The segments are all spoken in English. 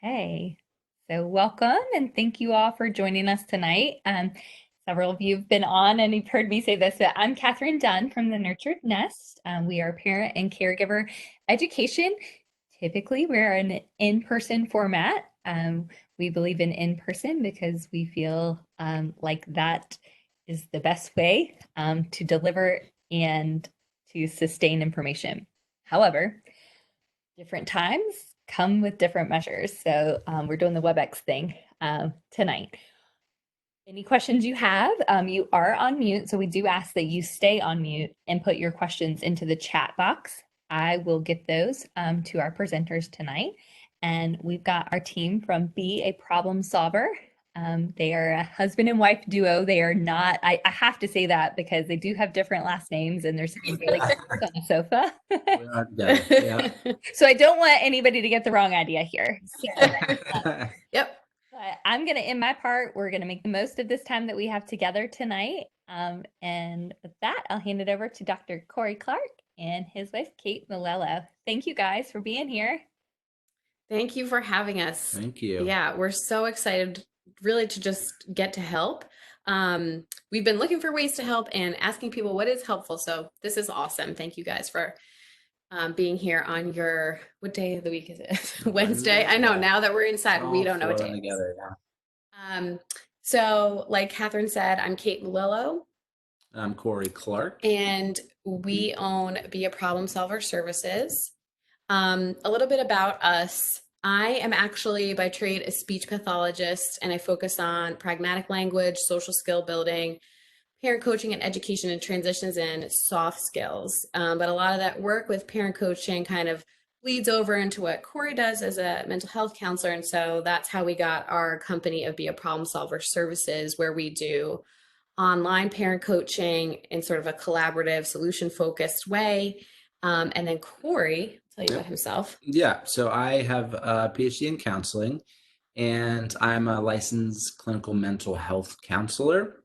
Okay, so welcome and thank you all for joining us tonight. Several of you have been on and you've heard me say this, but I'm Catherine Dunn from the Nurtured Nest. We are parent and caregiver education. Typically, we're an in-person format. We believe in in-person because we feel like that is the best way to deliver and to sustain information. However, different times come with different measures. So we're doing the WebEx thing tonight. Any questions you have, you are on mute. So we do ask that you stay on mute and put your questions into the chat box. I will get those to our presenters tonight. And we've got our team from Be a Problem Solver. They are a husband and wife duo. They are not, I have to say that because they do have different last names and they're sitting really close on the sofa. We are together. Yeah. So I don't want anybody to get the wrong idea here. So, Yep. but I'm going to end my part. We're going to make the most of this time that we have together tonight. And with that, I'll hand it over to Dr. Cory Clark and his wife, Kate Melillo. Thank you guys for being here. Thank you for having us. Thank you. Yeah, we're so excited really to just get to help. We've been looking for ways to help and asking people what is helpful. So this is awesome. Thank you guys for being here on your, what day of the week is it? Wednesday. I know now that we're inside, we don't know what day. Together, yeah. So like Catherine said, I'm Kate Melillo. I'm Cory Clark. And we own Be a Problem Solver Services. A little bit about us. I am actually by trade a speech pathologist, and I focus on pragmatic language, social skill building, parent coaching and education and transitions and soft skills. But a lot of that work with parent coaching kind of bleeds over into what Cory does as a mental health counselor. And so that's how we got our company of Be a Problem Solver Services, where we do online parent coaching in sort of a collaborative, solution-focused way. And then Cory, tell you about himself. Yeah, so I have a Ph.D. in counseling, and I'm a licensed clinical mental health counselor,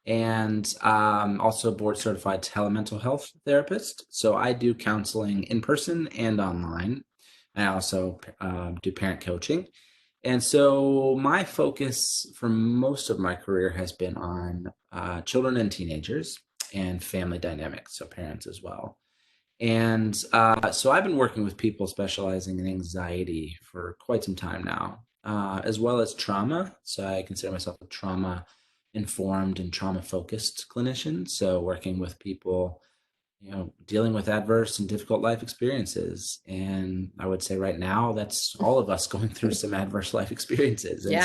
and also a board certified telemental health therapist. So I do counseling in person and online. I also do parent coaching. And so my focus for most of my career has been on children and teenagers and family dynamics, so parents as well. And so I've been working with people specializing in anxiety for quite some time now, as well as trauma. So I consider myself a trauma-informed and trauma-focused clinician. So working with people, dealing with adverse and difficult life experiences. And I would say right now, that's all of us going through some adverse life experiences. And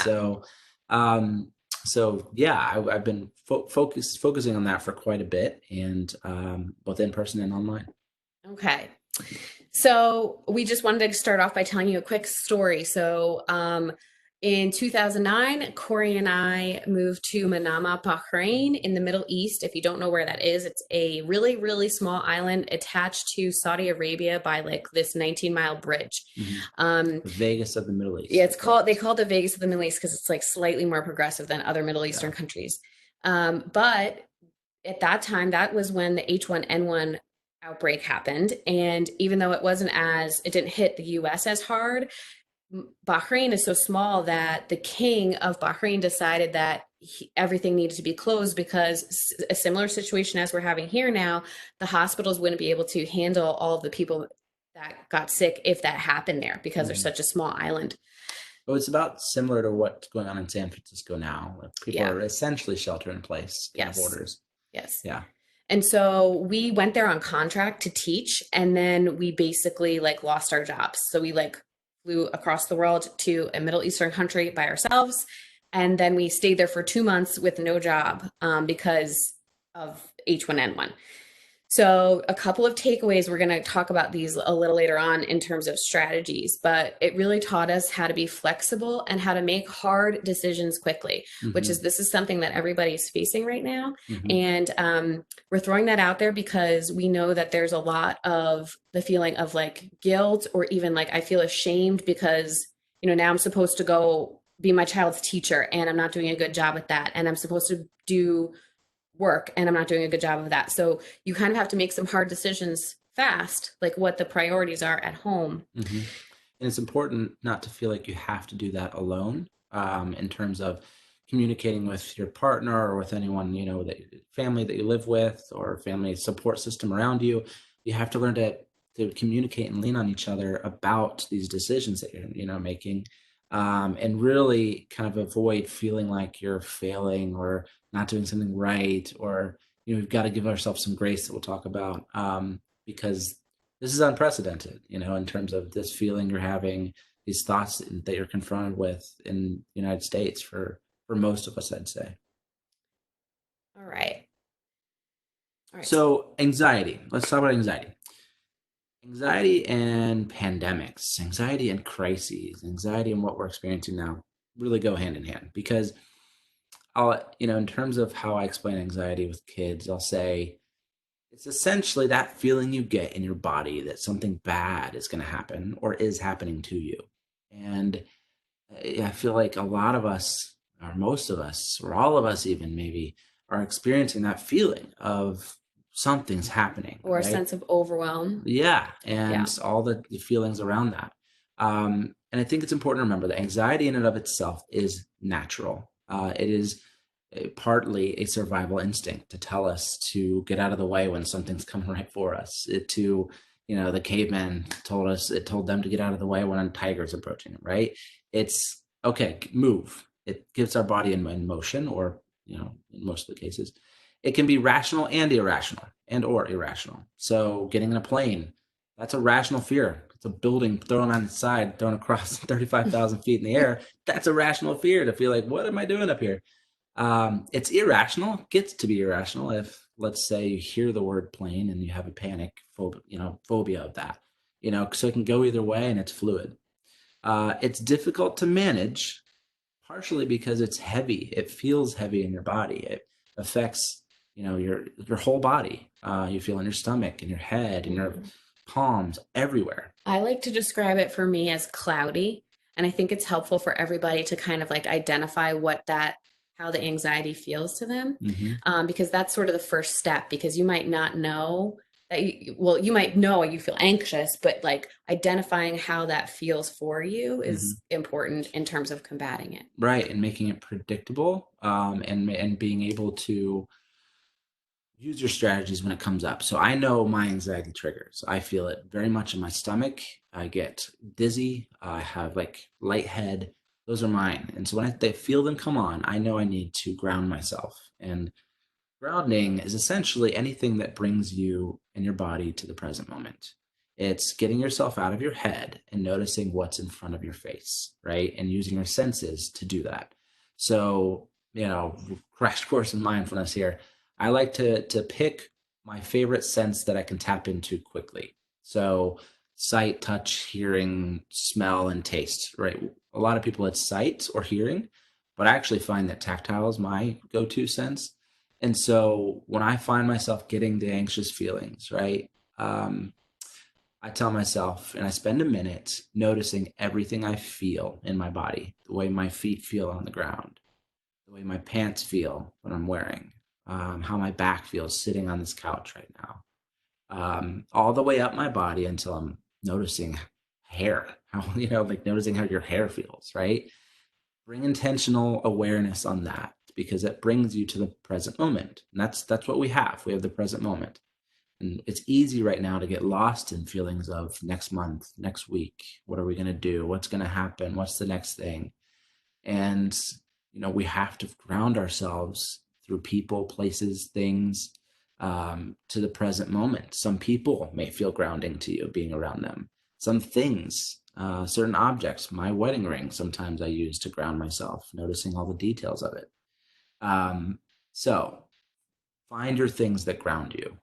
I've been focusing on that for quite a bit, and both in person and online. Okay. So we just wanted to start off by telling you a quick story. So in 2009, Cory and I moved to Manama, Bahrain in the Middle East. If you don't know where that is, it's a really, really small island attached to Saudi Arabia by like this 19-mile bridge. The Vegas of the Middle East. Yeah, they call it the Vegas of the Middle East because it's like slightly more progressive than other Middle Eastern countries. But at that time, that was when the H1N1 outbreak happened. And even though it didn't hit the US as hard, Bahrain is so small that the king of Bahrain decided that everything needed to be closed because a similar situation as we're having here now, the hospitals wouldn't be able to handle all of the people that got sick if that happened there because there's such a small island. Well, it's about similar to what's going on in San Francisco now. People are essentially shelter in place in borders. Yes. Yeah. And so we went there on contract to teach, and then we basically lost our jobs. So we flew across the world to a Middle Eastern country by ourselves. And then we stayed there for 2 months with no job because of H1N1. So a couple of takeaways, we're going to talk about these a little later on in terms of strategies, but it really taught us how to be flexible and how to make hard decisions quickly, this is something that everybody's facing right now. And we're throwing that out there because we know that there's a lot of the feeling of guilt, or even I feel ashamed because, now I'm supposed to go be my child's teacher and I'm not doing a good job at that. And I'm supposed to do work and I'm not doing a good job of that. So you kind of have to make some hard decisions fast, like what the priorities are at home. And it's important not to feel like you have to do that alone, in terms of communicating with your partner or with anyone, that family that you live with or family support system around you. You have to learn to communicate and lean on each other about these decisions that you're, making, and really kind of avoid feeling like you're failing or not doing something right, or, we've got to give ourselves some grace that we'll talk about, because this is unprecedented, in terms of this feeling you're having, these thoughts that you're confronted with in the United States for most of us, I'd say. All right. All right. So anxiety, let's talk about anxiety. Anxiety and pandemics, anxiety and crises, anxiety and what we're experiencing now really go hand in hand, because in terms of how I explain anxiety with kids, I'll say it's essentially that feeling you get in your body that something bad is going to happen or is happening to you. And I feel like a lot of us, or most of us, or all of us even maybe, are experiencing that feeling of something's happening, Or a right? sense of overwhelm. Yeah, Yeah. and all the feelings around that. And I think it's important to remember that anxiety in and of itself is natural. It is partly a survival instinct to tell us to get out of the way when something's coming right for us. The cavemen it told them to get out of the way when a tiger's approaching them, right? It's okay, move. It gives our body in motion, or, in most of the cases. It can be rational and irrational, and or irrational. So getting in a plane, that's a rational fear. It's a building thrown on its side, thrown across 35,000 feet in the air. That's a rational fear to feel like, what am I doing up here? It's irrational, gets to be irrational if, let's say, you hear the word plane and you have a phobia of that. So it can go either way, and it's fluid. It's difficult to manage, partially because it's heavy. It feels heavy in your body. It affects, your whole body. You feel in your stomach, in your head, in your palms, everywhere. I like to describe it for me as cloudy. And I think it's helpful for everybody to kind of like identify how the anxiety feels to them. Mm-hmm. Because that's sort of the first step, because you might not know you might know you feel anxious, but like identifying how that feels for you is important in terms of combating it. Right, and making it predictable, and being able to use your strategies when it comes up. So I know my anxiety triggers. I feel it very much in my stomach. I get dizzy. I have like light head. Those are mine. And so when they feel them come on, I know I need to ground myself. And grounding is essentially anything that brings you and your body to the present moment. It's getting yourself out of your head and noticing what's in front of your face, right? And using your senses to do that. So, crash course in mindfulness here. I like to pick my favorite sense that I can tap into quickly. So, sight, touch, hearing, smell, and taste, right? A lot of people, it's sight or hearing, but I actually find that tactile is my go-to sense. And so when I find myself getting the anxious feelings, right, I tell myself, and I spend a minute noticing everything I feel in my body, the way my feet feel on the ground, the way my pants feel when I'm wearing, how my back feels sitting on this couch right now, all the way up my body until I'm noticing hair, how, like noticing how your hair feels, right? Bring intentional awareness on that, because it brings you to the present moment. And that's what we have. We have the present moment. And it's easy right now to get lost in feelings of next month, next week. What are we going to do? What's going to happen? What's the next thing? And, we have to ground ourselves through people, places, things, to the present moment. Some people may feel grounding to you being around them. Some things, certain objects, my wedding ring, sometimes I use to ground myself, noticing all the details of it. So find your things that ground you,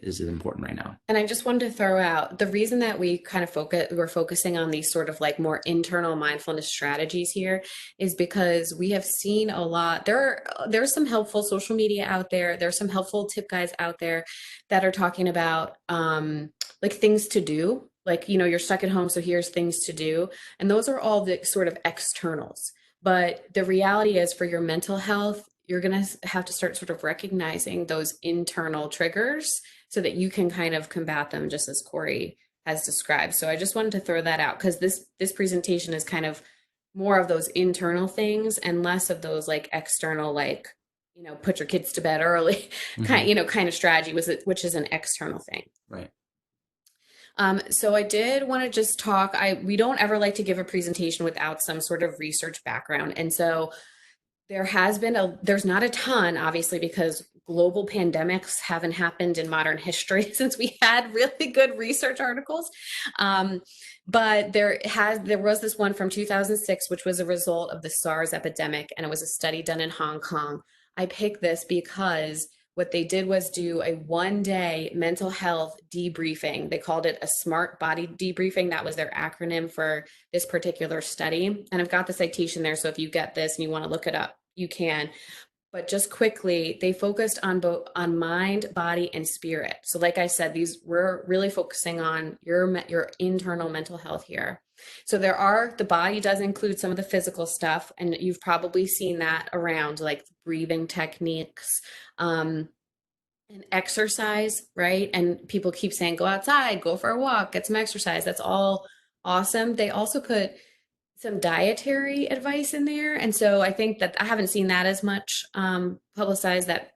is important right now. And I just wanted to throw out the reason that we kind of we're focusing on these sort of like more internal mindfulness strategies here is because we have seen a lot. There's some helpful social media out there. There's some helpful tip guides out there that are talking about like things to do. Like, you're stuck at home, so here's things to do. And those are all the sort of externals. But the reality is, for your mental health, you're going to have to start sort of recognizing those internal triggers so that you can kind of combat them, just as Cory has described. So I just wanted to throw that out because this presentation is kind of more of those internal things and less of those like external, like, put your kids to bed early kind of strategy, which is an external thing. Right. So I did want to just talk. We don't ever like to give a presentation without some sort of research background. And so there's not a ton, obviously, because global pandemics haven't happened in modern history since we had really good research articles. But there was this one from 2006, which was a result of the SARS epidemic, and it was a study done in Hong Kong. I picked this because what they did was do a 1-day mental health debriefing. They called it a smart body debriefing. That was their acronym for this particular study. And I've got the citation there. So if you get this and you want to look it up, you can. But just quickly, they focused on both on mind, body, and spirit. So like I said, we're really focusing on your internal mental health here. So the body does include some of the physical stuff, and you've probably seen that around, like breathing techniques, and exercise, right? And people keep saying, go outside, go for a walk, get some exercise. That's all awesome. They also put some dietary advice in there. And so I think that I haven't seen that as much publicized, that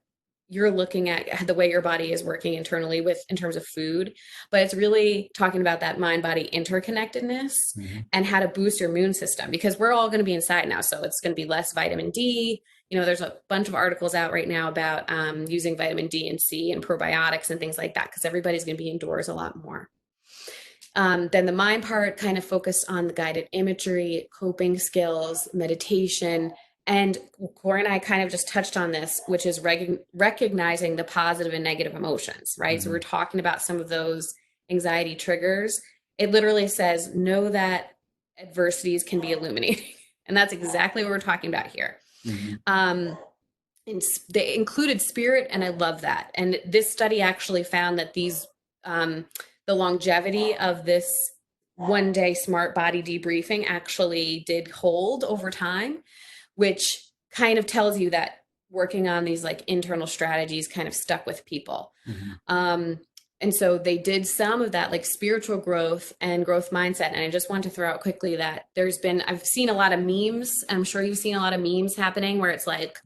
you're looking at the way your body is working internally in terms of food, but it's really talking about that mind body interconnectedness and how to boost your immune system, because we're all going to be inside now. So it's going to be less vitamin D. There's a bunch of articles out right now about using vitamin D and C and probiotics and things like that, because everybody's going to be indoors a lot more. Then the mind part kind of focused on the guided imagery, coping skills, meditation, and Cory and I kind of just touched on this, which is recognizing the positive and negative emotions, right? So we're talking about some of those anxiety triggers. It literally says, know that adversities can be illuminating. And that's exactly what we're talking about here. And they included spirit, and I love that. And this study actually found that the longevity of this 1-day smart body debriefing actually did hold over time, which kind of tells you that working on these like internal strategies kind of stuck with people. And so they did some of that like spiritual growth and growth mindset. And I just want to throw out quickly that I've seen a lot of memes. I'm sure you've seen a lot of memes happening where it's like,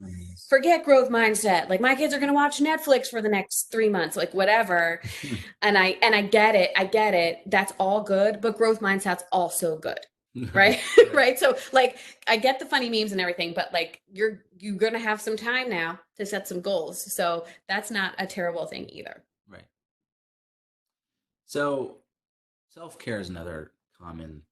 forget growth mindset. Like, my kids are going to watch Netflix for the next 3 months, like whatever. And I get it. That's all good. But growth mindset's also good. Right. Right. So like, I get the funny memes and everything, but like, you're going to have some time now to set some goals. So that's not a terrible thing either. Right. So self-care is another common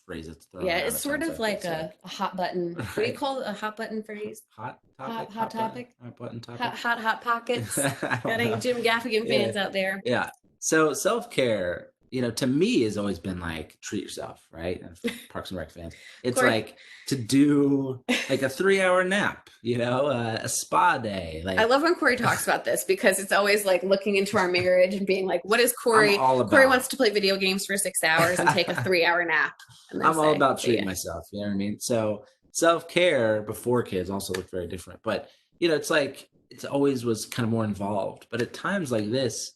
phrase that's thrown around. It's sort of like a hot button. Right. What do you call it? A hot button phrase? Hot topic? Hot topic? Hot button topic? Hot pockets. Got any Jim Gaffigan fans out there? Yeah. So self-care, to me has always been like, treat yourself, right? And Parks and Rec fans. It's like to do like a 3-hour nap, a spa day. Like, I love when Cory talks about this, because it's always like looking into our marriage and being like, what is Cory? Cory wants to play video games for 6 hours and take a 3-hour nap. I'm all about treating myself. You know what I mean? So self-care before kids also looked very different, but it's like, it always was kind of more involved, but at times like this,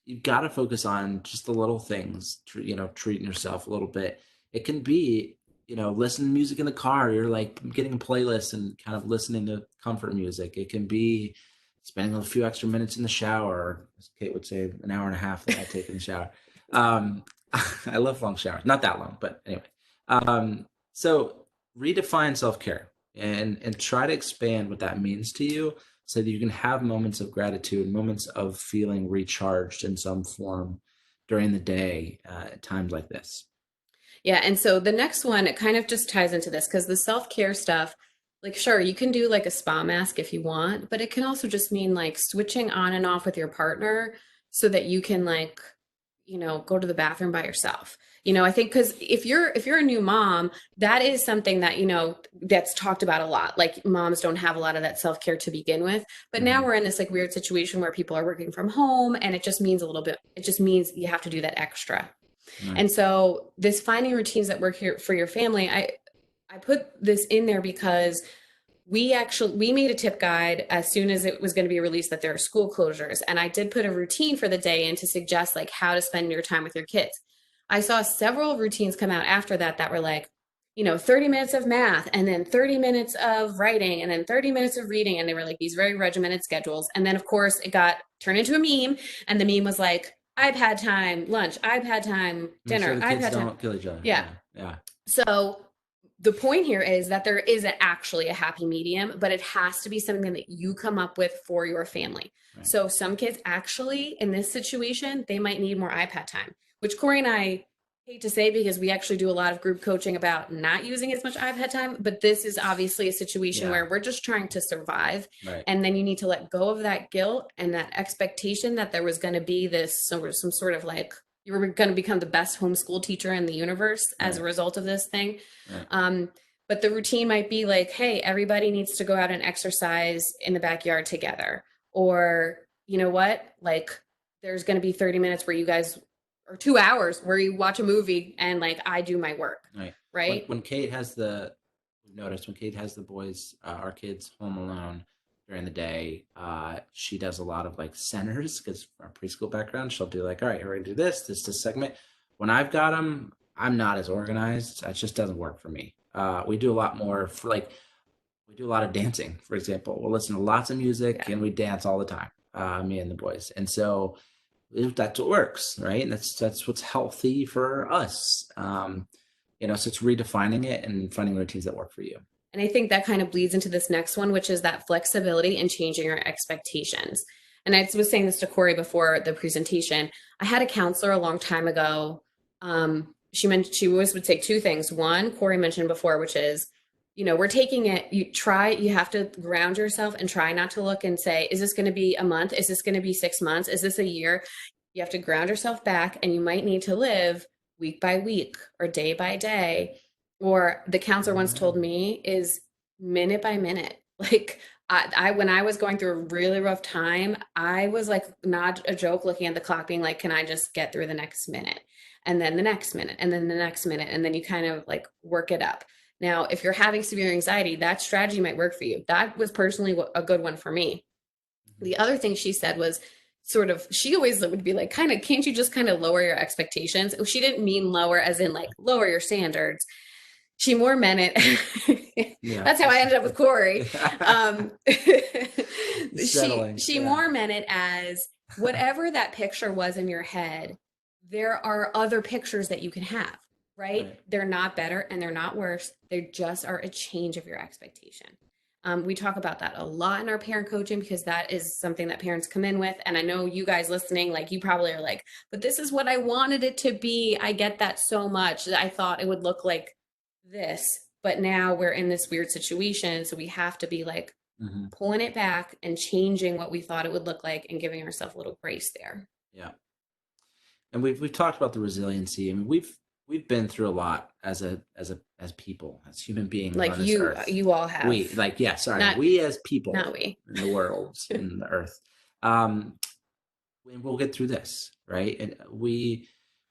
you've got to focus on just the little things, treating yourself a little bit. It can be, listening to music in the car. You're like getting a playlist and kind of listening to comfort music. It can be spending a few extra minutes in the shower. As Kate would say, an hour and a half that I take in the shower. I love long showers. Not that long, but anyway. So redefine self-care and try to expand what that means to you, so that you can have moments of gratitude, moments of feeling recharged in some form during the day at times like this. Yeah. And so the next one, it kind of just ties into this, because the self-care stuff, like, sure, you can do like a spa mask if you want, but it can also just mean like switching on and off with your partner so that you can like, go to the bathroom by yourself. I think because if you're a new mom, that is something that, that's talked about a lot. Like, moms don't have a lot of that self-care to begin with, but now we're in this like weird situation where people are working from home, and it just means you have to do that extra. Right. And so this finding routines that work here for your family, I put this in there because we made a tip guide as soon as it was going to be released that there are school closures. And I did put a routine for the day in to suggest like how to spend your time with your kids. I saw several routines come out after that that were like, 30 minutes of math and then 30 minutes of writing and then 30 minutes of reading. And they were like these very regimented schedules. And then of course it got turned into a meme, and the meme was like, iPad time, lunch, iPad time, Make dinner, sure the kids iPad time. don't kill each other. Yeah. Yeah. So the point here is that there isn't actually a happy medium, but it has to be something that you come up with for your family. Right. So some kids actually in this situation, they might need more iPad time, which Cory and I hate to say because we actually do a lot of group coaching about not using as much iPad time. But this is obviously a situation where we're just trying to survive. Right. And then you need to let go of that guilt and that expectation that there was going to be some sort of like, you were going to become the best homeschool teacher in the universe as a result of this thing. Right. But the routine might be like, hey, everybody needs to go out and exercise in the backyard together. Or, you know what? Like, there's going to be 30 minutes where you guys, or 2 hours where you watch a movie and like I do my work. Right. Right. When Kate has we've noticed when Kate has the boys, our kids home alone during the day, she does a lot of like centers because our preschool background, she'll do like, all right, we're going to do this segment. When I've got them, I'm not as organized. It just doesn't work for me. We do a lot more we do a lot of dancing, for example. We'll listen to lots of music and we dance all the time, me and the boys. And so that's what works, right? And that's what's healthy for us. So it's redefining it and finding routines that work for you. And I think that kind of bleeds into this next one, which is that flexibility and changing your expectations. And I was saying this to Cory before the presentation. I had a counselor a long time ago. She always would say two things. One, Cory mentioned before, which is, we're taking it, you have to ground yourself and try not to look and say, is this going to be a month? Is this going to be 6 months? Is this a year? You have to ground yourself back, and you might need to live week by week or day by day. Or the counselor once told me is minute by minute. Like when I was going through a really rough time, I was like, not a joke, looking at the clock being like, can I just get through the next minute? And then the next minute, and then the next minute. And then you kind of like work it up. Now, if you're having severe anxiety, that strategy might work for you. That was personally a good one for me. The other thing she said was she always would be like, can't you just kind of lower your expectations? She didn't mean lower as in like lower your standards. She more meant it. That's how I ended up with Cory. She more meant it as whatever that picture was in your head, there are other pictures that you can have, right? They're not better and they're not worse. They just are a change of your expectation. We talk about that a lot in our parent coaching because that is something that parents come in with. And I know you guys listening, like you probably are like, but this is what I wanted it to be. I get that so much. I thought it would look like this, but now we're in this weird situation. So we have to be like pulling it back and changing what we thought it would look like and giving ourselves a little grace there. Yeah. And we've talked about the resiliency. I mean, we've been through a lot as people, as human beings. Like on this earth. You all have. We as people, not we in the world, in the earth. We'll get through this, right? And we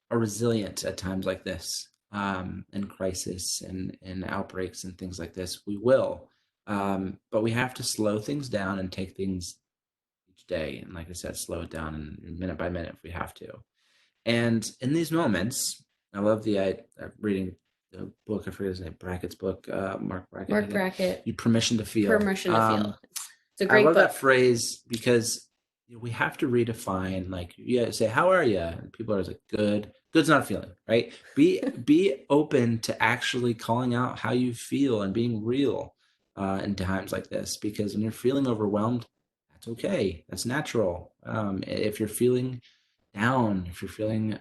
are resilient at times like this. In crisis and in outbreaks and things like this, we will. But we have to slow things down and take things each day. And like I said, slow it down and minute by minute if we have to. And in these moments, I love reading the book, I forget his name, Brackett's book, Mark Brackett. Mark Brackett. You Permission to Feel. Permission to Feel. It's a great book. I love that phrase because we have to redefine, like, you say, how are you? And people are like, good. Good's not a feeling, right? Be open to actually calling out how you feel and being real in times like this, because when you're feeling overwhelmed, that's okay. That's natural. If you're feeling down, if you're feeling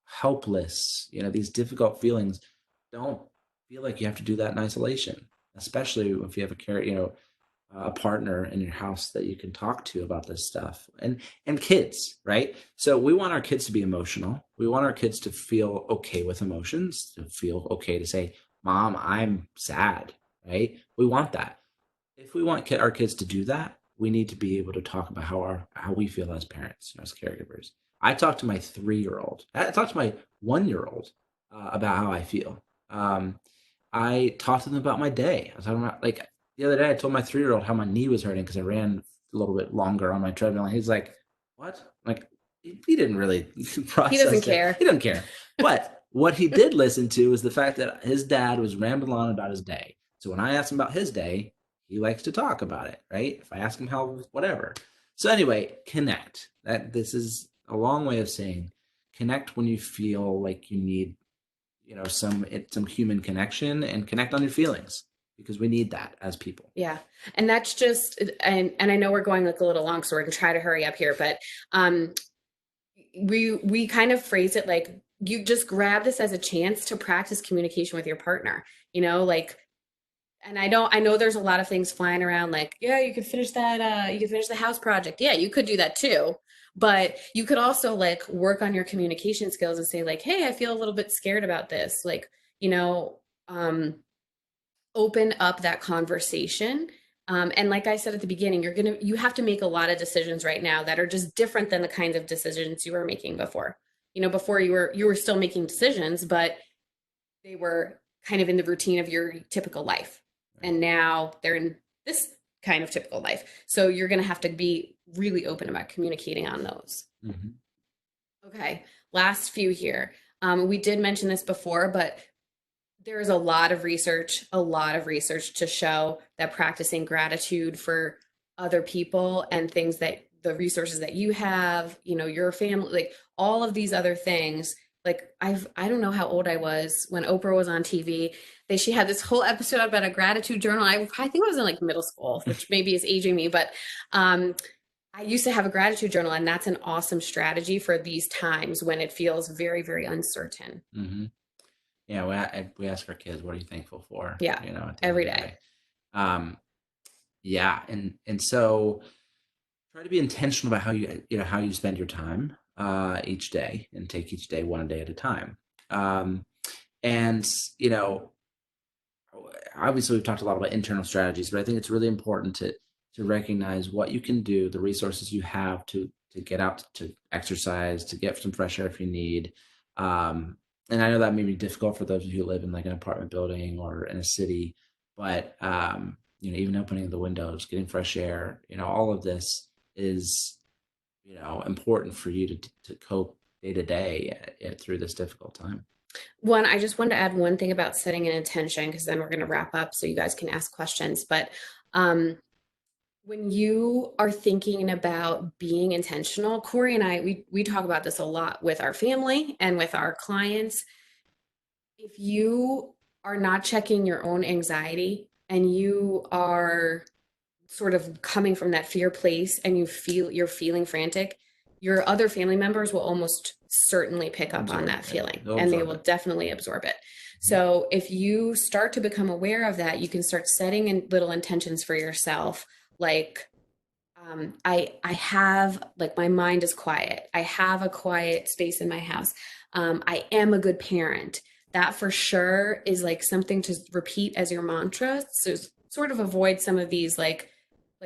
helpless, these difficult feelings, don't feel like you have to do that in isolation, especially if you have a partner in your house that you can talk to about this stuff, and kids, right? So we want our kids to be emotional. We want our kids to feel okay with emotions, to feel okay to say, Mom, I'm sad, right? We want that. If we want our kids to do that, we need to be able to talk about how we feel as parents, as caregivers. I talk to my 3-year-old. I talk to my 1-year-old about how I feel. I talk to them about my day. I talk about, like, the other day I told my 3-year-old how my knee was hurting because I ran a little bit longer on my treadmill. And he's like, "What?" Like he didn't really He doesn't process it. care. He doesn't care. But what he did listen to was the fact that his dad was rambling on about his day. So when I asked him about his day, he likes to talk about it, right? If I ask him how, whatever. So anyway, connect. This is a long way of saying connect when you feel like you need, some human connection, and connect on your feelings, because we need that as people. Yeah. And that's just, and I know we're going like a little long, so we're gonna try to hurry up here, but we kind of phrase it like you just grab this as a chance to practice communication with your partner, like, and I know there's a lot of things flying around like, yeah, you could finish that, you could finish the house project. Yeah, you could do that too. But you could also like work on your communication skills and say like, hey, I feel a little bit scared about this. Like, you know, um, open up that conversation. And like I said at the beginning, you have to make a lot of decisions right now that are just different than the kinds of decisions you were making before. Before you were still making decisions, but they were kind of in the routine of your typical life. And now they're in this kind of typical life. So you're going to have to be really open about communicating on those. Mm-hmm. Okay. Last few here. We did mention this before, but there's a lot of research to show that practicing gratitude for other people and things that the resources that you have, your family, like all of these other things. Like I don't know how old I was when Oprah was on TV. She had this whole episode about a gratitude journal. I think I was in like middle school, which maybe is aging me, but I used to have a gratitude journal, and that's an awesome strategy for these times when it feels very, very uncertain. Mm-hmm. Yeah, we ask our kids, "What are you thankful for?" Yeah, at the end every of the day. day. Yeah, and so try to be intentional about how you spend your time each day, and take each day one day at a time. Um, and obviously we've talked a lot about internal strategies, but I think it's really important to recognize what you can do, the resources you have to get out to exercise, to get some fresh air if you need. And I know that may be difficult for those of you who live in like an apartment building or in a city, but even opening the windows, getting fresh air, all of this is important for you to cope day to day through this difficult time. I just wanted to add one thing about setting an intention, because then we're going to wrap up so you guys can ask questions. But when you are thinking about being intentional, Cory and I, we talk about this a lot with our family and with our clients. If you are not checking your own anxiety and you are sort of coming from that fear place and you're feeling frantic, your other family members will almost certainly pick up on that feeling, and they will definitely absorb it. So if you start to become aware of that, you can start setting in little intentions for yourself. Like, I have, like, my mind is quiet. I have a quiet space in my house. I am a good parent. That for sure is like something to repeat as your mantra. So sort of avoid some of these like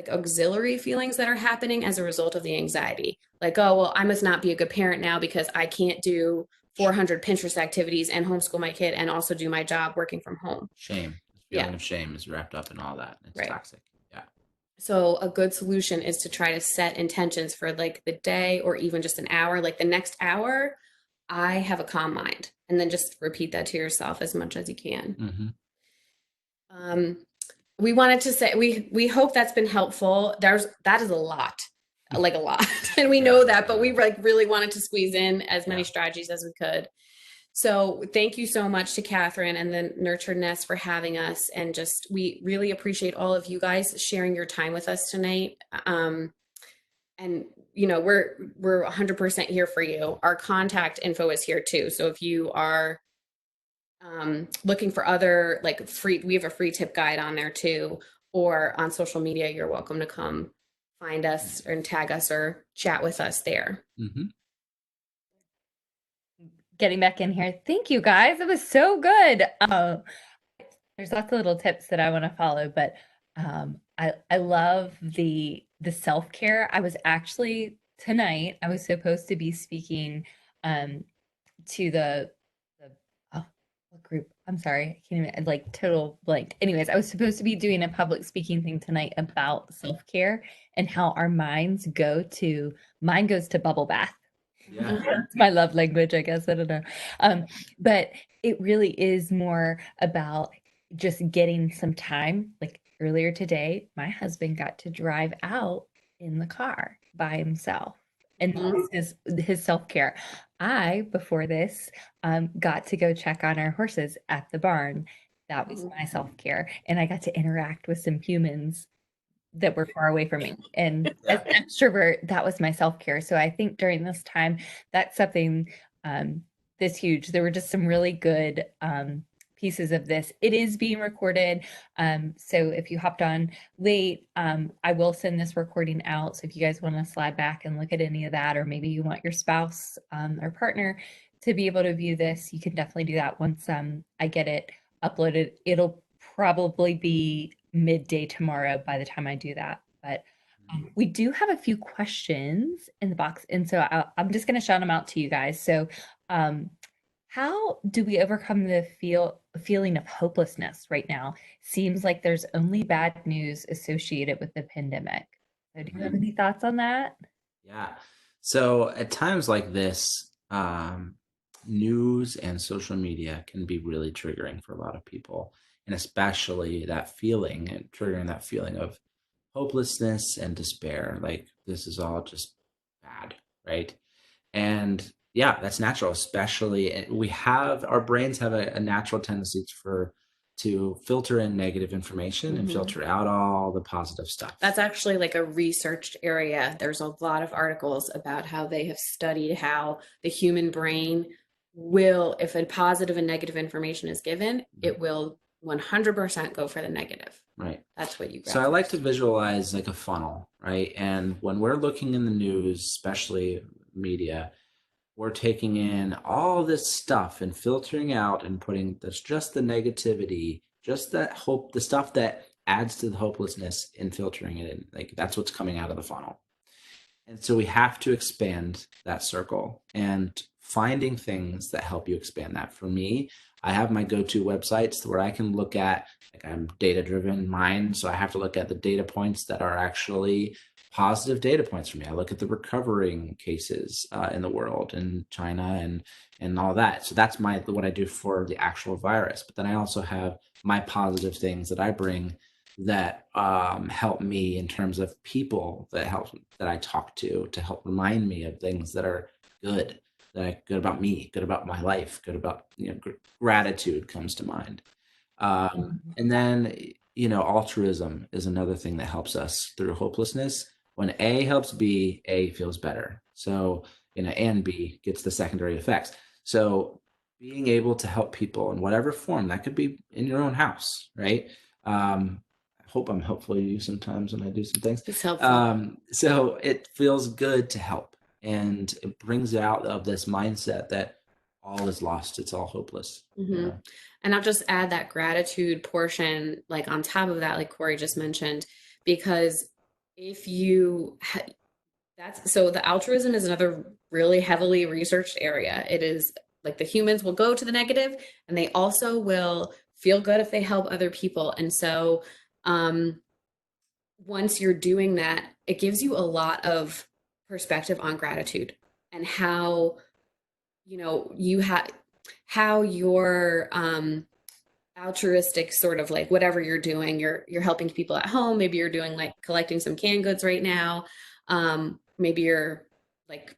auxiliary feelings that are happening as a result of the anxiety. Like, oh, well, I must not be a good parent now because I can't do 400 Pinterest activities and homeschool my kid and also do my job working from home. Shame. The feeling of shame is wrapped up in all that. It's toxic. Yeah. So a good solution is to try to set intentions for like the day or even just an hour. Like the next hour, I have a calm mind. And then just repeat that to yourself as much as you can. Mm-hmm. We wanted to say we hope that's been helpful. That is a lot, like a lot, and we know that, but we like really wanted to squeeze in as many strategies as we could. So thank you so much to Catherine and the Nurtured Nest for having us, and just we really appreciate all of you guys sharing your time with us tonight. And we're 100% here for you. Our contact info is here too. So if you are looking for other like we have a free tip guide on there too, or on social media, you're welcome to come find us and tag us or chat with us there. Mm-hmm. Getting back in here. Thank you guys. It was so good. There's lots of little tips that I want to follow, but I love the self-care. I was actually tonight, I was supposed to be speaking to the what group? I'm sorry, I can't even, like, total blank. Anyways, I was supposed to be doing a public speaking thing tonight about self-care and how our mine goes to bubble bath. Yeah. It's my love language, I guess. I don't know. But it really is more about just getting some time. Like earlier today, my husband got to drive out in the car by himself. And that was his self-care. I, before this, got to go check on our horses at the barn. That was my self-care. And I got to interact with some humans that were far away from me. And as Yeah. an extrovert, that was my self-care. So I think during this time, that's something this huge. There were just some really good pieces of this. It is being recorded. So if you hopped on late, I will send this recording out. So if you guys want to slide back and look at any of that, or maybe you want your spouse or partner to be able to view this, you can definitely do that once I get it uploaded. It'll probably be midday tomorrow by the time I do that. But we do have a few questions in the box. And so I'm just going to shout them out to you guys. So, how do we overcome the feeling of hopelessness right now? Seems like there's only bad news associated with the pandemic. So do you have any thoughts on that? Yeah. So at times like this, news and social media can be really triggering for a lot of people, and especially that feeling and triggering that feeling of hopelessness and despair. Like this is all just bad, right? And yeah, that's natural, especially we have our brains have a natural tendency to filter in negative information and filter out all the positive stuff. That's actually like a researched area. There's a lot of articles about how they have studied how the human brain will, if a positive and negative information is given, it will 100% go for the negative. Right. That's what you grab So I like to first. visualize like a funnel, right? And when we're looking in the news, especially media, we're taking in all this stuff and filtering out and putting that's just the negativity, just that hope, the stuff that adds to the hopelessness and filtering it in. Like that's what's coming out of the funnel. And so we have to expand that circle and finding things that help you expand that. For me, I have my go-to websites where I can look at, like I'm data-driven mind, so I have to look at the data points that are actually positive data points for me. I look at the recovering cases in the world, in China, and all that. So that's what I do for the actual virus. But then I also have my positive things that I bring that help me in terms of people that I talk to help remind me of things that are good, good about me, good about my life, good about gratitude comes to mind. And then altruism is another thing that helps us through hopelessness. When A helps B, A feels better. So and B gets the secondary effects. So being able to help people in whatever form, that could be in your own house, right? Hope I'm helpful to you sometimes when I do some things. It's helpful. So it feels good to help, and it brings out of this mindset that all is lost, it's all hopeless. And I'll just add that gratitude portion, like on top of that, like Cory just mentioned, because if you that's so the altruism is another really heavily researched area. It is like the humans will go to the negative and they also will feel good if they help other people. And so once you're doing that, it gives you a lot of perspective on gratitude and how you have how your altruistic sort of like whatever you're doing, you're helping people at home. Maybe you're doing like collecting some canned goods right now. Maybe you're like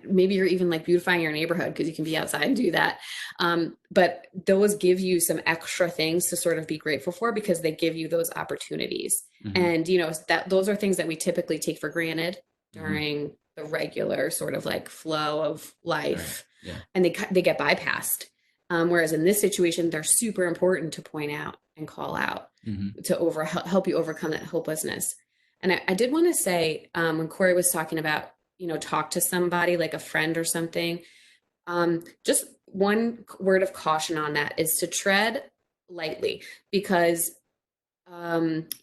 maybe you're even like beautifying your neighborhood because you can be outside and do that. But those give you some extra things to sort of be grateful for because they give you those opportunities. And that those are things that we typically take for granted during the regular sort of like flow of life. Right. Yeah. And they get bypassed. Whereas in this situation, they're super important to point out and call out to help you overcome that hopelessness. And I did want to say, when Cory was talking about, talk to somebody like a friend or something, just one word of caution on that is to tread lightly because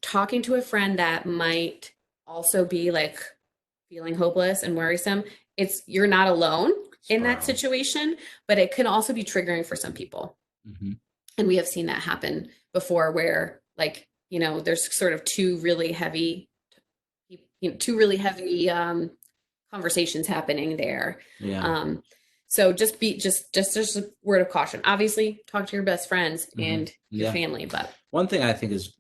talking to a friend that might also be like feeling hopeless and worrisome, you're not alone in that situation, but it can also be triggering for some people. Mhm. And we have seen that happen before where like, there's sort of two really heavy conversations happening there. Yeah. So just a word of caution. Obviously, talk to your best friends Mhm. and your Yeah. family, but One thing I think is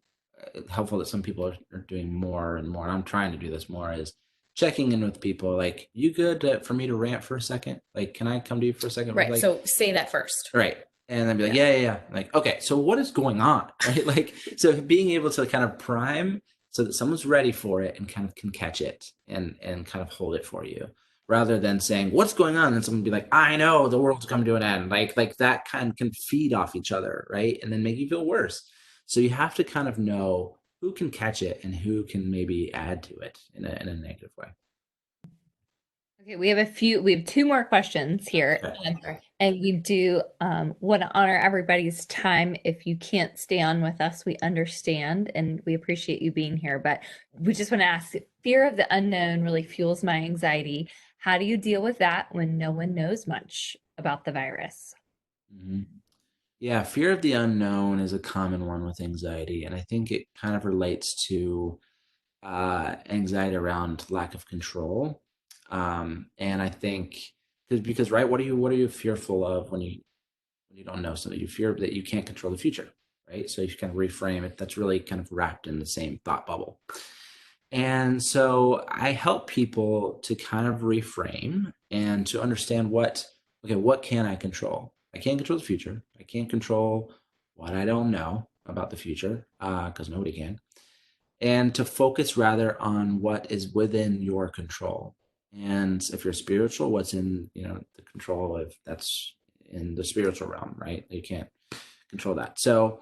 helpful that some people are doing more and more, and I'm trying to do this more, is checking in with people. Like, you good for me to rant for a second? Like, can I come to you for a second? right. Like, So say that first. right. And then be like, Yeah. yeah. Like, okay, so what is going on? Right. Like, so being able to kind of prime so that someone's ready for it and kind of can catch it and kind of hold it for you, rather than saying, what's going on? And someone be like, I know the world's coming to an end. Like that kind can feed off each other, right? And then make you feel worse. So you have to kind of know who can catch it and who can maybe add to it in a negative way. Okay, we have two more questions here. Okay. And we do want to honor everybody's time. If you can't stay on with us, we understand and we appreciate you being here. But we just want to ask, fear of the unknown really fuels my anxiety. How do you deal with that when no one knows much about the virus? Mhm. Yeah, fear of the unknown is a common one with anxiety, and I think it kind of relates to anxiety around lack of control. And I think because right, what are you fearful of when you don't know something? You fear that you can't control the future, right? So you kind of reframe it. That's really kind of wrapped in the same thought bubble. And so I help people to kind of reframe and to understand what can I control? I can't control the future. I can't control what I don't know about the future, because nobody can. And to focus rather on what is within your control. And if you're spiritual, what's in, the control of that's in the spiritual realm, right? You can't control that. So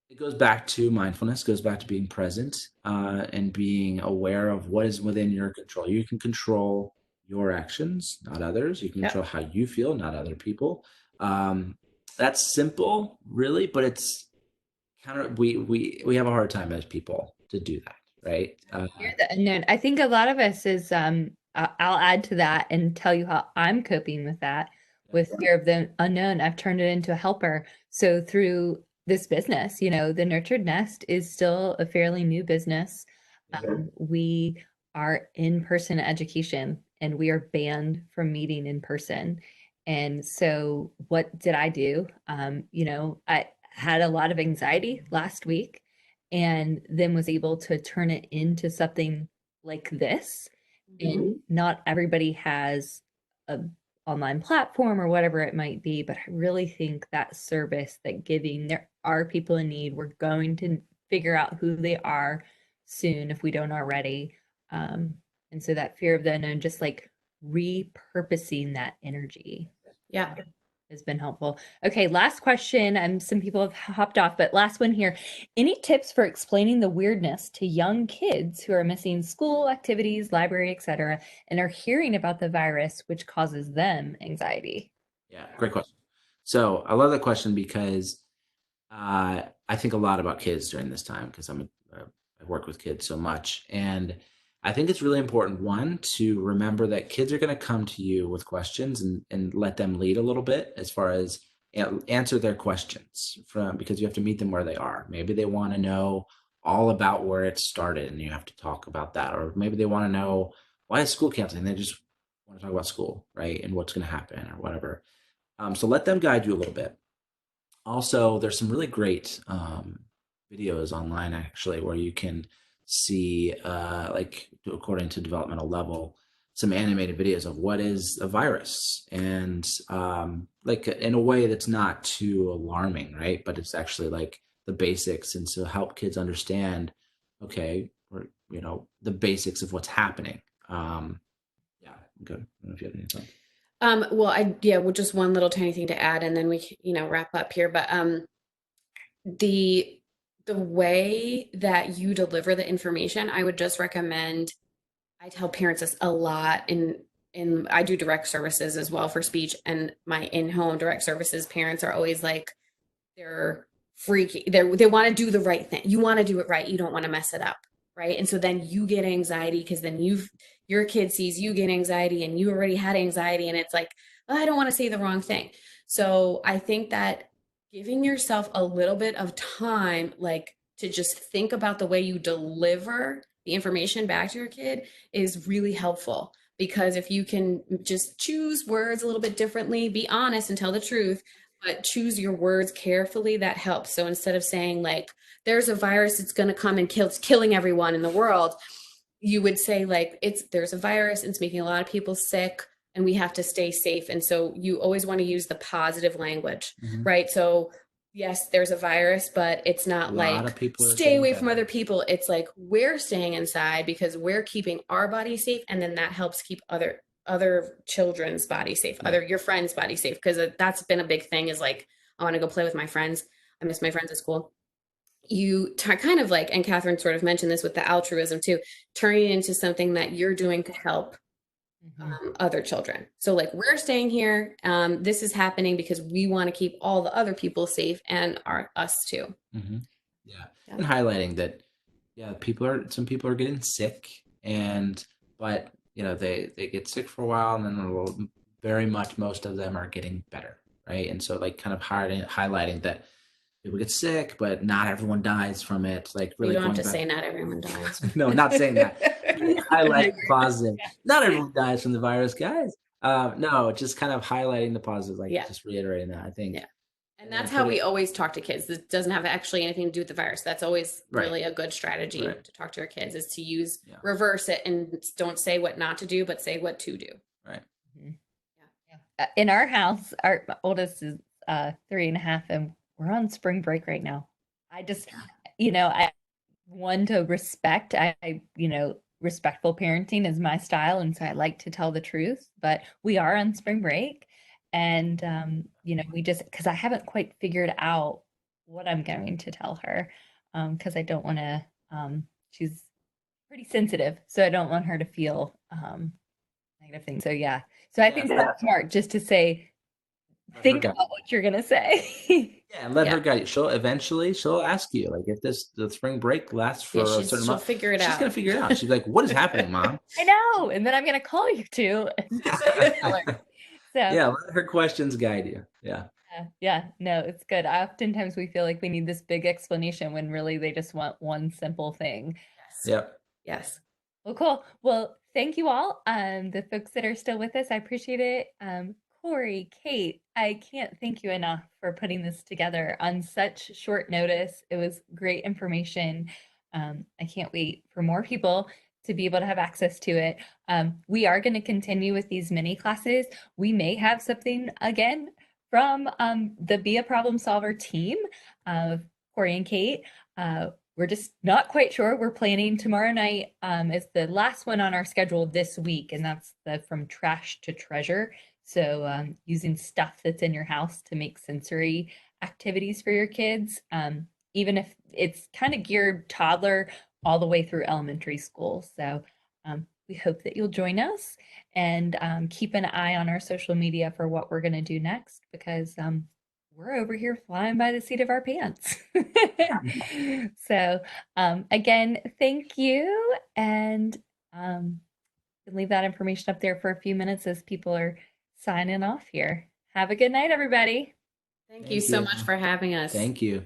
it goes back to mindfulness, goes back to being present, and being aware of what is within your control. You can control your actions, not others. You can Yep. control how you feel, not other people. Um, that's simple, really, but it's kind of we have a hard time as people to do that, right? Fear the unknown. I think a lot of us is I'll add to that and tell you how I'm coping with that. With fear of the unknown, I've turned it into a helper. So through this business, the Nurtured Nest is still a fairly new business. We are in-person education and we are banned from meeting in person. And so what did I do? I had a lot of anxiety last week and then was able to turn it into something like this. And not everybody has a online platform or whatever it might be, but I really think that service, that giving, there are people in need. We're going to figure out who they are soon if we don't already. And so that fear of the unknown, just like repurposing that energy. Yeah. Has been helpful. Okay, last question. Some people have hopped off, but last one here. Any tips for explaining the weirdness to young kids who are missing school activities, library, etc., and are hearing about the virus, which causes them anxiety? Yeah, great question. So I love that question because I think a lot about kids during this time because I work with kids so much, and I think it's really important, one, to remember that kids are going to come to you with questions and let them lead a little bit as far as answer their questions from because you have to meet them where they are. Maybe they want to know all about where it started, and you have to talk about that, or maybe they want to know why is school canceling. They just want to talk about school, right, and what's going to happen or whatever. So let them guide you a little bit. Also, there's some really great videos online actually where you can see, like according to developmental level, some animated videos of what is a virus and like in a way that's not too alarming, right? But it's actually like the basics and to help kids understand, okay, or the basics of what's happening. Yeah, good. I don't know if you have any thoughts. Well, just one little tiny thing to add, and then we, wrap up here. But the way that you deliver the information, I would just recommend. I tell parents this a lot in I do direct services as well for speech, and my in-home direct services parents are always like they're freaky. They want to do the right thing. You want to do it right. You don't want to mess it up, right? And so then you get anxiety because then your kid sees you get anxiety and you already had anxiety, and it's like, oh, I don't want to say the wrong thing. So I think that giving yourself a little bit of time, like to just think about the way you deliver the information back to your kid is really helpful. Because if you can just choose words a little bit differently, be honest and tell the truth, but choose your words carefully, that helps. So instead of saying like, there's a virus that's going to come and kill, it's killing everyone in the world, you would say like, there's a virus and it's making a lot of people sick and we have to stay safe. And so you always want to use the positive language, right? So yes, there's a virus, but it's A not lot of like people are stay getting away from better. other people. It's like we're staying inside because we're keeping our body safe, and then that helps keep other children's body safe, Yeah. your friends' body safe. Because that's been a big thing, is like, I want to go play with my friends. I miss my friends at school. You kind of like, and Catherine sort of mentioned this with the altruism too, turning it into something that you're doing to help other children. So like, we're staying here. This is happening because we want to keep all the other people safe, and us too. Mm-hmm. Yeah. Yeah. And highlighting that, yeah, some people are getting sick, but they get sick for a while, and then very much most of them are getting better, right? And so like kind of highlighting that people get sick, but not everyone dies from it. Like You really don't have going to back. say not everyone dies. No, not saying that. Highlight the positive. Not everyone dies from the virus, guys. No, just kind of highlighting the positive, like Yeah. just reiterating that, I think. Yeah. And that's how we always talk to kids. This doesn't have actually anything to do with the virus. That's always really a good strategy to talk to our kids, is to reverse it and don't say what not to do, but say what to do. Right. In our house, our oldest is 3.5, and we're on spring break right now. I just, I want to respect. Respectful parenting is my style, and so I like to tell the truth. But we are on spring break, and we just, because I haven't quite figured out what I'm going to tell her, because I don't want to. She's pretty sensitive, so I don't want her to feel negative things. So yeah, so I think that's smart, just to say, think about what you're gonna say. Yeah, and let her guide you. She'll ask you, like, if the spring break lasts for a certain she'll amount, figure it she's out. gonna figure it out. She's like, "What is happening, Mom?" I know, and then I'm gonna call you too. So Yeah, let her questions guide you. Yeah. yeah, no, it's good. Oftentimes we feel like we need this big explanation when really they just want one simple thing. Yes. Yep. Yes. Well, cool. Well, thank you all. The folks that are still with us, I appreciate it. Cory, Kate, I can't thank you enough for putting this together on such short notice. It was great information. I can't wait for more people to be able to have access to it. We are going to continue with these mini classes. We may have something again from the Be a Problem Solver team of Cory and Kate. We're just not quite sure. We're planning tomorrow night is the last one on our schedule this week, and that's the From Trash to Treasure. So using stuff that's in your house to make sensory activities for your kids, even if it's kind of geared toddler all the way through elementary school. So we hope that you'll join us, and keep an eye on our social media for what we're going to do next, because we're over here flying by the seat of our pants. So again, thank you. And leave that information up there for a few minutes as people are signing off here. Have a good night, everybody. Thank you so much for having us. Thank you.